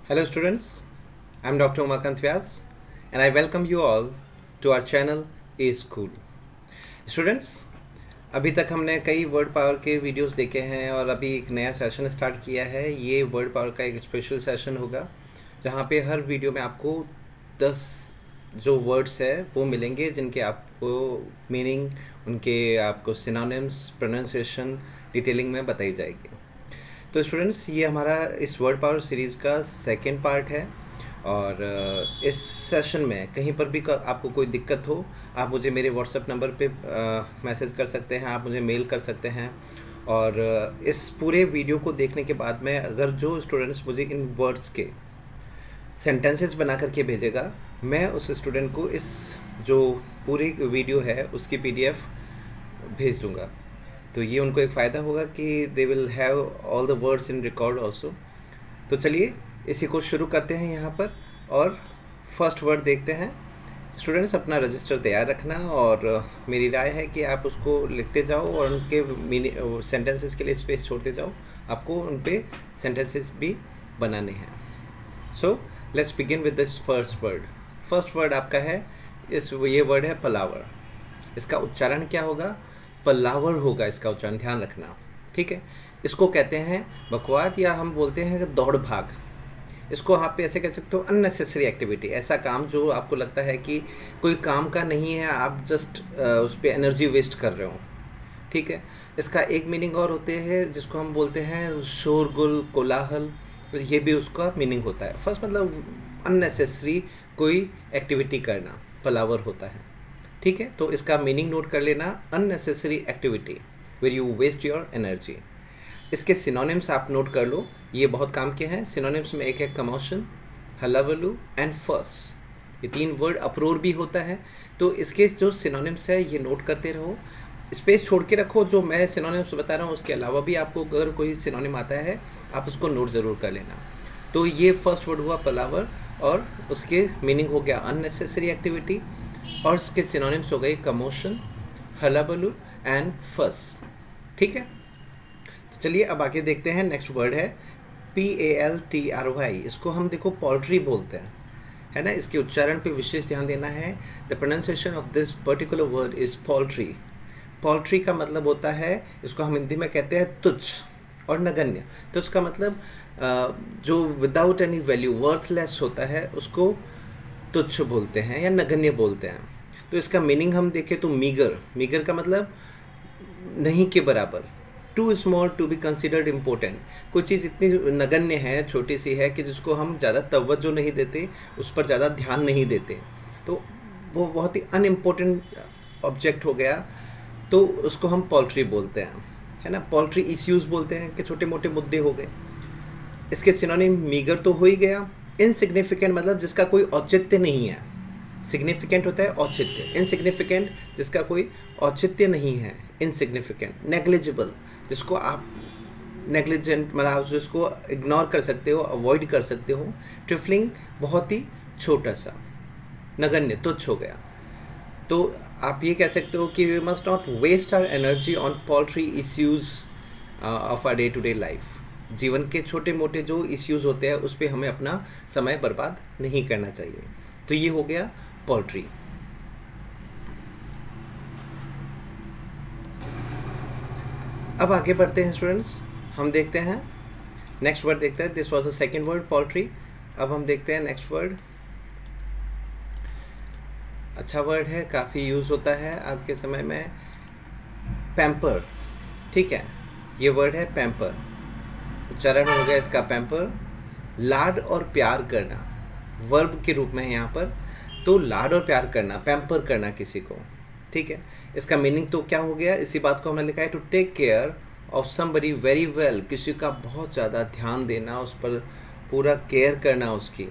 Hello students, I'm Dr. Umakant Vyas and I welcome you all to our channel A School. Students, अभी तक हमने कई word power के videos देखे हैं और अभी एक नया सेशन स्टार्ट किया है। ये वर्ड पावर का एक स्पेशल सेशन होगा जहाँ पे हर वीडियो में आपको 10 जो वर्ड्स है वो मिलेंगे जिनके आपको मीनिंग, उनके आपको सिनोनिम्स, प्रोनाउंसिएशन डिटेलिंग में बताई जाएगी। तो स्टूडेंट्स, ये हमारा इस वर्ड पावर सीरीज़ का सेकेंड पार्ट है और इस सेशन में कहीं पर भी आपको कोई दिक्कत हो, आप मुझे मेरे व्हाट्सएप नंबर पे मैसेज कर सकते हैं, आप मुझे मेल कर सकते हैं। और इस पूरे वीडियो को देखने के बाद में अगर जो स्टूडेंट्स मुझे इन वर्ड्स के सेंटेंसेस बना करके भेजेगा, मैं उस स्टूडेंट को इस जो पूरी वीडियो है उसकी PDF भेज दूँगा। तो ये उनको एक फ़ायदा होगा कि they will have all the words in record also. तो चलिए इसी को शुरू करते हैं यहाँ पर और फर्स्ट वर्ड देखते हैं। स्टूडेंट्स, अपना रजिस्टर तैयार रखना और मेरी राय है कि आप उसको लिखते जाओ और उनके सेंटेंसेस के लिए स्पेस छोड़ते जाओ। आपको उन पे सेंटेंसेस भी बनाने हैं। So let's begin with this first word. First word आपका है ये वर्ड है पलावर। इसका उच्चारण क्या होगा? पलावर होगा इसका उच्चारण, ध्यान रखना, ठीक है। इसको कहते हैं बकवाद या हम बोलते हैं दौड़ भाग। इसको आप पे ऐसे कह सकते हो अननेसेसरी एक्टिविटी, ऐसा काम जो आपको लगता है कि कोई काम का नहीं है, आप जस्ट उस पर एनर्जी वेस्ट कर रहे हो, ठीक है। इसका एक मीनिंग और होते हैं जिसको हम बोलते हैं शोरगुल, कोलाहल। तो ये भी उसका मीनिंग होता है। फर्स्ट मतलब अननेसेसरी कोई एक्टिविटी करना पलावर होता है, ठीक है। तो इसका मीनिंग नोट कर लेना, unnecessary activity where you waste your energy. इसके सिनोनिम्स आप नोट कर लो, ये बहुत काम के हैं। सिनोनिम्स में एक है कमोशन, हल्लाबल्लू एंड फस। ये 3 वर्ड अप्रोर भी होता है। तो इसके जो सिनोनिम्स है ये नोट करते रहो, स्पेस छोड़ के रखो। जो मैं सिनोनिम्स बता रहा हूँ उसके अलावा भी आपको अगर कोई सिनोनिम आता है आप उसको नोट ज़रूर कर लेना। तो ये फर्स्ट वर्ड हुआ पलावर और उसके मीनिंग हो गया अननेसेसरी एक्टिविटी और उसके सिनोनिम्स हो गए कमोशन, हल्लाबल्लू एंड फस, ठीक है। तो चलिए अब आगे देखते हैं। नेक्स्ट वर्ड है PALTRY। इसको हम देखो पोल्ट्री बोलते हैं, है ना। इसके उच्चारण पे विशेष ध्यान देना है। The pronunciation of this particular word is poultry. Poultry का मतलब होता है, इसको हम हिंदी में कहते हैं तुच्छ और नगण्य। तो उसका मतलब जो विदाउट एनी वैल्यू, वर्थलेस होता है, उसको तुच्छ बोलते हैं या नगण्य बोलते हैं। तो इसका मीनिंग हम देखें तो मीगर। मीगर का मतलब नहीं के बराबर, too small to be considered important. कोई चीज़ इतनी नगण्य है, छोटी सी है कि जिसको हम ज़्यादा तवज्जो नहीं देते, उस पर ज़्यादा ध्यान नहीं देते, तो वो बहुत ही अनइम्पोर्टेंट ऑब्जेक्ट हो गया, तो उसको हम पोल्ट्री बोलते हैं, है ना। पोल्ट्री इश्यूज़ बोलते हैं कि छोटे मोटे मुद्दे हो गए। इसके सिनोनिम मीगर तो हो ही गया। इनसिग्निफिकेंट मतलब जिसका कोई औचित्य नहीं है। सिग्निफिकेंट होता है औचित्य, इनसिग्निफिकेंट जिसका कोई औचित्य नहीं है, इनसिग्निफिकेंट। नेग्लिजिबल जिसको आप नेग्लिजेंट मतलब आप जिसको इग्नोर कर सकते हो, अवॉइड कर सकते हो। ट्रिफलिंग बहुत ही छोटा सा, नगण्य, तुच्छ हो गया। तो आप ये कह सकते हो कि we must not waste our energy on paltry issues of our day to day life. जीवन के छोटे मोटे जो इश्यूज़ होते हैं उस पर हमें अपना समय बर्बाद नहीं करना चाहिए। तो ये हो गया पोल्ट्री। अब आगे बढ़ते हैं स्टूडेंट्स, हम देखते हैं नेक्स्ट वर्ड देखते हैं। This was the second word poultry. अब हम देखते हैं नेक्स्ट वर्ड। अच्छा वर्ड है, काफ़ी यूज़ होता है आज के समय में, पैम्पर, ठीक है। ये वर्ड है पैम्पर। उच्चारण हो गया इसका पैम्पर। लाड और प्यार करना वर्ब के रूप में है यहाँ पर। तो लाड और प्यार करना, पैम्पर करना किसी को, ठीक है। इसका मीनिंग तो क्या हो गया, इसी बात को हमने लिखा है to take care of somebody very well. किसी का बहुत ज़्यादा ध्यान देना, उस पर पूरा केयर करना उसकी,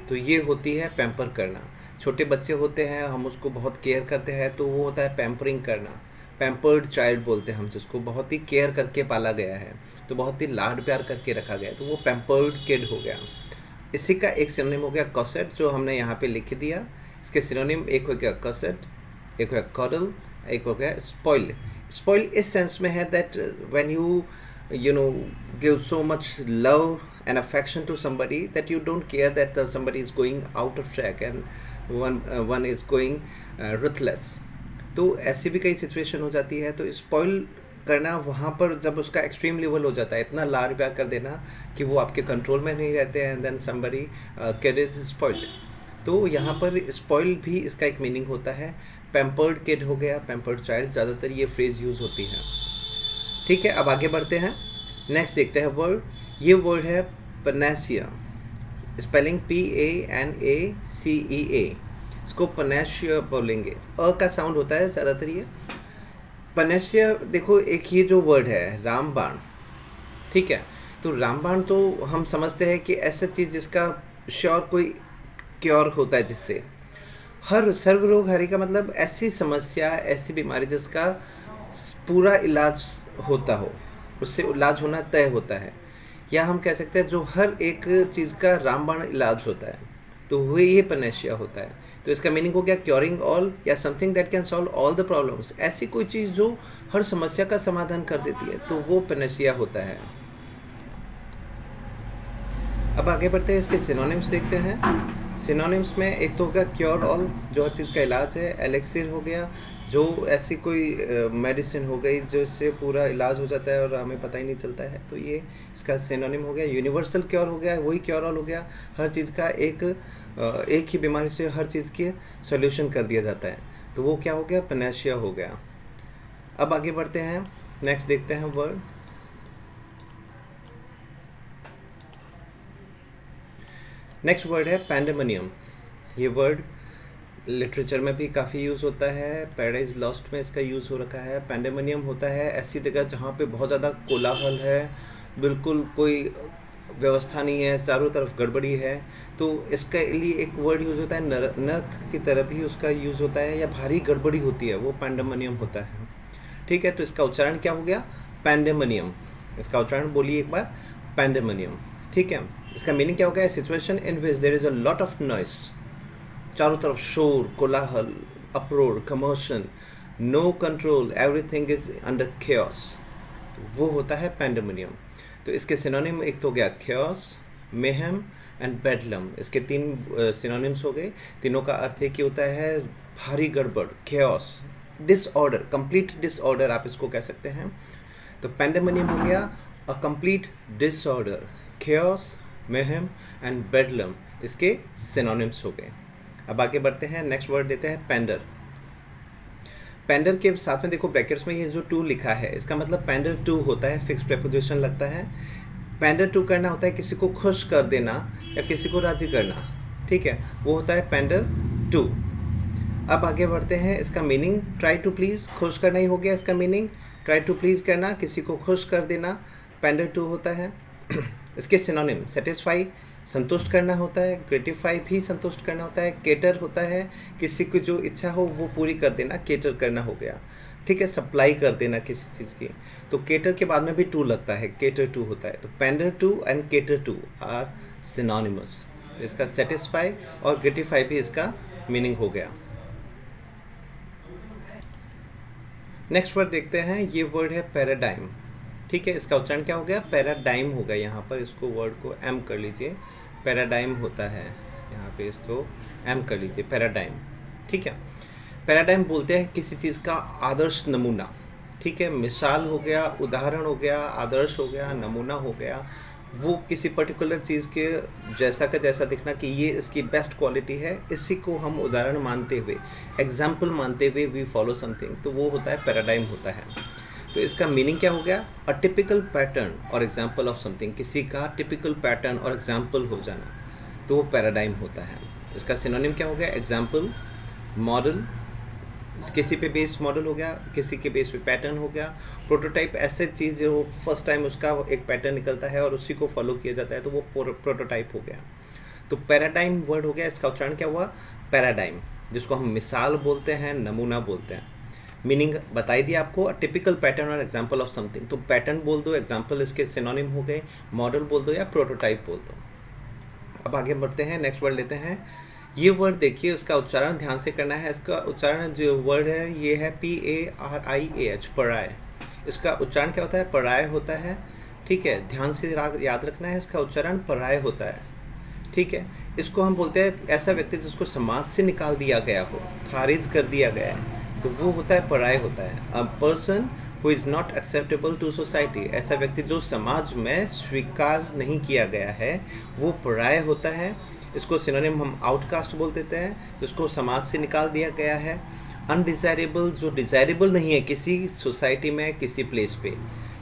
तो ये होती है पैम्पर करना। छोटे बच्चे होते हैं, हम उसको बहुत केयर करते हैं, तो वो होता है पैम्परिंग करना। पैम्पर्ड चाइल्ड बोलते हैं हम जिसको बहुत ही केयर करके पाला गया है, तो बहुत ही लाड प्यार करके रखा गया है, तो वो पैम्पर्ड किड हो गया। इसी का एक सिनोनिम हो गया कॉसेट, जो हमने यहाँ पे लिख दिया। इसके सिनोनिम एक हो गया कॉसेट, एक हो गया कॉडल, एक हो गया स्पॉइल। स्पॉइल इस सेंस में है that when you know give so much love an affection to somebody, that you don't care that somebody is going out of track and one is going ruthless. तो ऐसी भी कई situation हो जाती है. तो स्पॉइल करना वहाँ पर जब उसका एक्सट्रीम लेवल हो जाता है, इतना लाड प्यार कर देना कि वो आपके कंट्रोल में नहीं रहते हैं, then somebody kid is spoiled. तो यहाँ पर स्पॉइल भी इसका एक मीनिंग होता है. पैम्पर्ड किड हो गया, पैम्पर्ड चाइल्ड, ज़्यादातर ये फ्रेज यूज़ होती है. ठीक है, अब आगे बढ़ते हैं. नेक्स्ट देखते हैं वर्ड. ये वर्ड है पनेसिया, स्पेलिंग PANACEA. इसको पनेसिया बोलेंगे. का साउंड होता है ज़्यादातर ये. पनेसिया देखो, एक ये जो वर्ड है रामबाण, ठीक है, तो रामबाण तो हम समझते हैं कि ऐसा चीज़ जिसका श्योर कोई क्योर होता है, जिससे हर सर्व रोग हरि का मतलब ऐसी समस्या, ऐसी बीमारी जिसका पूरा इलाज होता हो, उससे इलाज होना तय होता है, या हम कह सकते हैं जो हर एक चीज़ का रामबाण इलाज होता है, तो वही ये पनेसिया होता है. तो इसका मीनिंग हो गया क्योरिंग ऑल, या something that can solve all the problems. ऐसी कोई चीज़ जो हर समस्या का समाधान कर देती है, तो वो पनेसिया होता है. अब आगे बढ़ते हैं, इसके सिनोनिम्स देखते हैं. सिनोनिम्स में एक तो होगा क्योर ऑल, जो हर चीज़ का इलाज है. एलेक्सिर हो गया, जो ऐसी कोई मेडिसिन हो गई जो इससे पूरा इलाज हो जाता है और हमें पता ही नहीं चलता है, तो ये इसका सिनोनिम हो गया. यूनिवर्सल क्योर हो गया, वही क्योर ऑल हो गया. हर चीज़ का एक ही बीमारी से हर चीज़ के सॉल्यूशन कर दिया जाता है, तो वो क्या हो गया, पनेसिया हो गया. अब आगे बढ़ते हैं, नेक्स्ट देखते हैं वर्ड. नेक्स्ट वर्ड है पैंडेमोनियम. ये वर्ड लिटरेचर में भी काफ़ी यूज़ होता है. पैराडाइज लॉस्ट में इसका यूज़ हो रखा है. पैंडेमोनियम होता है ऐसी जगह जहाँ पे बहुत ज़्यादा कोलाहल है, बिल्कुल कोई व्यवस्था नहीं है, चारों तरफ गड़बड़ी है, तो इसके लिए एक वर्ड यूज़ होता है नर्क की तरह भी उसका यूज़ होता है, या भारी गड़बड़ी होती है, वो पैंडेमोनियम होता है. ठीक है, तो इसका उच्चारण क्या हो गया, पैंडेमोनियम. इसका उच्चारण बोलिए एक बार, पैंडेमोनियम. ठीक है, इसका मीनिंग क्या हो गया, situation in which there is a lot of noise, चारों तरफ शोर, कोलाहल, uproar, commotion, no control, everything is under chaos, वो होता है पैंडेमोनियम. तो इसके सिनोनिम एक तो हो गया chaos, mayhem एंड बेडलम. इसके 3 सिनोनिम्स हो गए. तीनों का अर्थ एक ही होता है, भारी गड़बड़, chaos, डिसऑर्डर, कंप्लीट डिसऑर्डर आप इसको कह सकते हैं. तो पैंडेमोनियम हो गया a complete disorder. chaos, mayhem and bedlam इसके सिनोनिम्स हो गए. अब आगे बढ़ते हैं, नेक्स्ट वर्ड लेते हैं पेंडर. पेंडर के साथ में देखो ब्रैकेट्स में ये जो टू लिखा है, इसका मतलब पेंडर टू होता है, फिक्स प्रेपोजिशन लगता है. पेंडर टू करना होता है किसी को खुश कर देना या किसी को राजी करना. ठीक है, वो होता है पेंडर टू. अब आगे बढ़ते हैं, इसका मीनिंग ट्राई टू प्लीज़, खुश करना ही हो गया इसका मीनिंग. ट्राई टू प्लीज़ करना, किसी को खुश कर देना, पेंडर टू होता है. इसके सिनोनिम सेटिस्फाई, संतुष्ट करना होता है. ग्रेटिफाई भी संतुष्ट करना होता है. केटर होता है किसी को जो इच्छा हो वो पूरी कर देना, केटर करना हो गया. ठीक है, सप्लाई कर देना किसी चीज़ की, तो केटर के बाद में भी टू लगता है, केटर टू होता है. तो pander to and cater to are synonymous. इसका सेटिस्फाई और ग्रेटिफाई भी इसका मीनिंग हो गया. नेक्स्ट वर्ड देखते हैं, ये वर्ड है पैराडाइम. ठीक है, इसका उच्चारण क्या हो गया, पैराडाइम हो गया. यहाँ पर इसको वर्ड को एम कर लीजिए, पैराडाइम होता है, यहाँ पे इसको एम कर लीजिए, पैराडाइम. ठीक है, पैराडाइम बोलते हैं किसी चीज़ का आदर्श नमूना. ठीक है, मिसाल हो गया, उदाहरण हो गया, आदर्श हो गया, नमूना हो गया. वो किसी पर्टिकुलर चीज़ के जैसा का जैसा दिखना कि ये इसकी बेस्ट क्वालिटी है, इसी को हम उदाहरण मानते हुए, एग्जाम्पल मानते हुए वी फॉलो समथिंग, तो वो होता है पैराडाइम होता है. तो इसका मीनिंग क्या हो गया, अ टिपिकल पैटर्न और एग्जाम्पल ऑफ समथिंग, किसी का टिपिकल पैटर्न और एग्जाम्पल हो जाना, तो वो पैराडाइम होता है. इसका सिनोनिम क्या हो गया, एग्जाम्पल, मॉडल, किसी पे बेस्ड मॉडल हो गया, किसी के बेस पे पैटर्न हो गया. प्रोटोटाइप ऐसे चीज़ जो फर्स्ट टाइम उसका एक पैटर्न निकलता है और उसी को फॉलो किया जाता है, तो वो प्रोटोटाइप हो गया. तो पैराडाइम वर्ड हो गया, इसका उच्चारण क्या हुआ, पैराडाइम, जिसको हम मिसाल बोलते हैं, नमूना बोलते हैं. मीनिंग बताई दिया आपको, अ टिपिकल पैटर्न और एग्जाम्पल ऑफ समथिंग. तो पैटर्न बोल दो, एग्जाम्पल इसके सिनोनिम हो गए, मॉडल बोल दो या प्रोटोटाइप बोल दो. अब आगे बढ़ते हैं, नेक्स्ट वर्ड लेते हैं. ये वर्ड देखिए, उसका उच्चारण ध्यान से करना है. इसका उच्चारण जो वर्ड है ये है PARIAH, पराय. इसका उच्चारण क्या होता है, पराय होता है. ठीक है, ध्यान से याद रखना है, इसका उच्चारण पराय होता है। ठीक है, इसको हम बोलते हैं ऐसा व्यक्ति जिसको समाज से निकाल दिया गया हो, खारिज कर दिया गया है, तो वो होता है पराय होता है। A person who is not acceptable to society, ऐसा व्यक्ति जो समाज में स्वीकार नहीं किया गया है, वो पराय होता है। इसको सिनोनिम हम आउटकास्ट बोल देते हैं, जिसको समाज से निकाल दिया गया है। अनडिज़ायरेबल, जो डिज़ायरेबल नहीं है किसी सोसाइटी में, किसी प्लेस पे।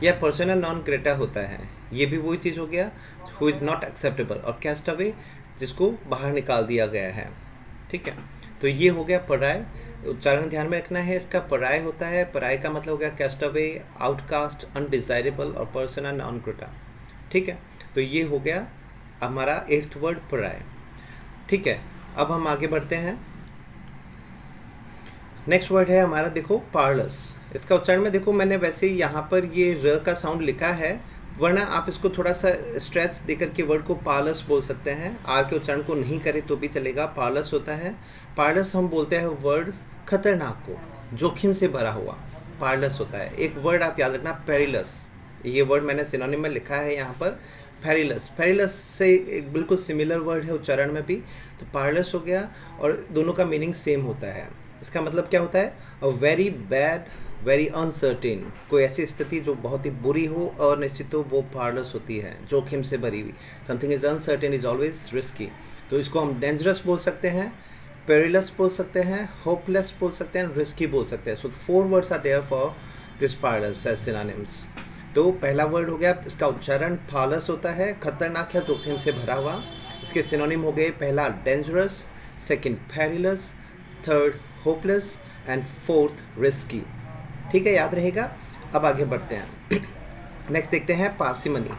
या पर्सना नॉन ग्रेटा होता है, ये भी वही चीज़ हो गया, हु इज़ नॉट एक्सेप्टेबल। और कैस्टअवे, जिसको बाहर निकाल दिया गया है। ठीक है, तो ये हो गया पराय। उच्चारण ध्यान में रखना है, इसका पराय होता है। पराय का मतलब हो गया कैस्टअवे, आउटकास्ट, अनडिज़ायरेबल और पर्सना नॉन ग्रेटा। ठीक है, तो ये हो गया हमारा 8th वर्ड पराय। ठीक है, अब हम आगे बढ़ते हैं। नेक्स्ट वर्ड है हमारा, देखो, पार्लस। इसका उच्चारण में देखो, मैंने वैसे यहाँ पर ये र का साउंड लिखा है, वरना आप इसको थोड़ा सा स्ट्रेच देकर के वर्ड को पार्लस बोल सकते हैं। आर के उच्चारण को नहीं करें तो भी चलेगा, पार्लस होता है। पार्लस हम बोलते हैं वर्ड खतरनाक को, जोखिम से भरा हुआ, पार्लस होता है। एक वर्ड आप याद रखना, पेरिलस। ये वर्ड मैंने सिनोनिम में लिखा है यहाँ पर, पेरिलस। पेरिलस से एक बिल्कुल सिमिलर वर्ड है उच्चारण में भी, तो पार्लस हो गया, और दोनों का मीनिंग सेम होता है। इसका मतलब क्या होता है, a very bad, very uncertain, कोई ऐसी स्थिति जो बहुत ही बुरी हो और निश्चित हो, वो पार्लस होती है, जोखिम से भरी हुई। Something is uncertain is always risky, तो इसको हम डेंजरस बोल सकते हैं, पेरिलस बोल सकते हैं, होपलेस बोल सकते हैं, रिस्की बोल सकते हैं। So 4 words are there for this parlous as synonyms. तो पहला वर्ड हो गया, इसका उच्चारण पार्लस होता है, खतरनाक है, जोखिम से भरा हुआ। इसके सिनोनिम हो गए, पहला dangerous, second perilous, third hopeless and fourth risky. ठीक है, याद रहेगा। अब आगे बढ़ते हैं। नेक्स्ट देखते हैं पार्सिमनी।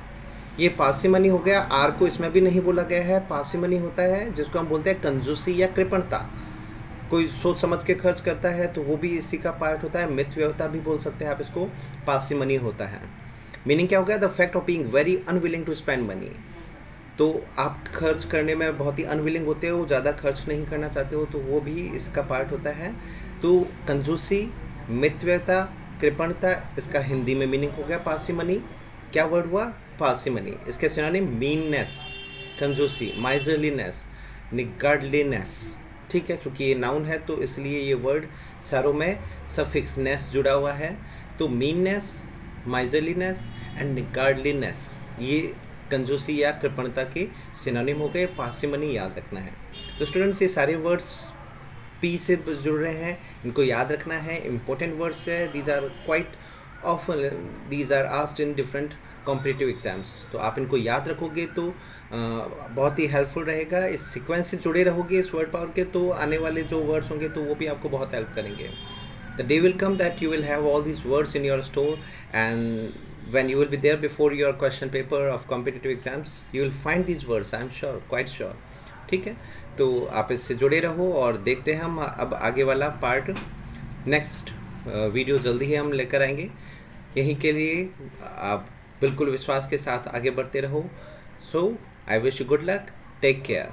ये पार्सिमनी हो गया, आर को इसमें भी नहीं बोला गया है। पार्सिमनी होता है जिसको हम बोलते हैं कंजूसी या कृपणता। कोई सोच समझ के खर्च करता है तो वो भी इसी का पार्ट होता है। मितव्ययता भी बोल सकते हैं आप इसको, पार्सिमनी होता है। मीनिंग क्या हो गया, the fact of being very unwilling to spend money. तो आप खर्च करने में बहुत ही अनविलिंग होते हो, ज़्यादा खर्च नहीं करना चाहते हो, तो वो भी इसका पार्ट होता है। तो कंजूसी, मितव्ययता, कृपणता, इसका हिंदी में मीनिंग हो गया पार्सिमनी। क्या वर्ड हुआ, पार्सिमनी। इसके सिनोनिम मीननेस, कंजूसी, माइजरलीनेस, निगार्डलीनेस। ठीक है, चूँकि ये नाउन है तो इसलिए ये वर्ड सारों में सफिक्स नेस जुड़ा हुआ है। तो मीननेस, माइजरलीनेस एंड निगार्डलीनेस, ये कंजूसी या कृपणता के सिनोनिम हो गए। पार्सिमनी याद रखना है। तो स्टूडेंट्स, ये सारे वर्ड्स पी से जुड़ रहे हैं, इनको याद रखना है। इंपॉर्टेंट वर्ड्स है, these are quite often, these are asked in different competitive exams. तो आप इनको याद रखोगे तो बहुत ही हेल्पफुल रहेगा। इस सीक्वेंस से जुड़े रहोगे इस वर्ड पावर के, तो आने वाले जो वर्ड्स होंगे तो वो भी आपको बहुत हेल्प करेंगे। The day will come that you will have all these words in your store, and when you will be there before your question paper of competitive exams, you will find these words, I am sure, quite sure. ठीक है, तो आप इससे जुड़े रहो और देखते हैं हम अब आगे वाला पार्ट। नेक्स्ट वीडियो जल्दी ही हम लेकर आएंगे। यहीं के लिए आप बिल्कुल विश्वास के साथ आगे बढ़ते रहो। So I wish you good luck, take care.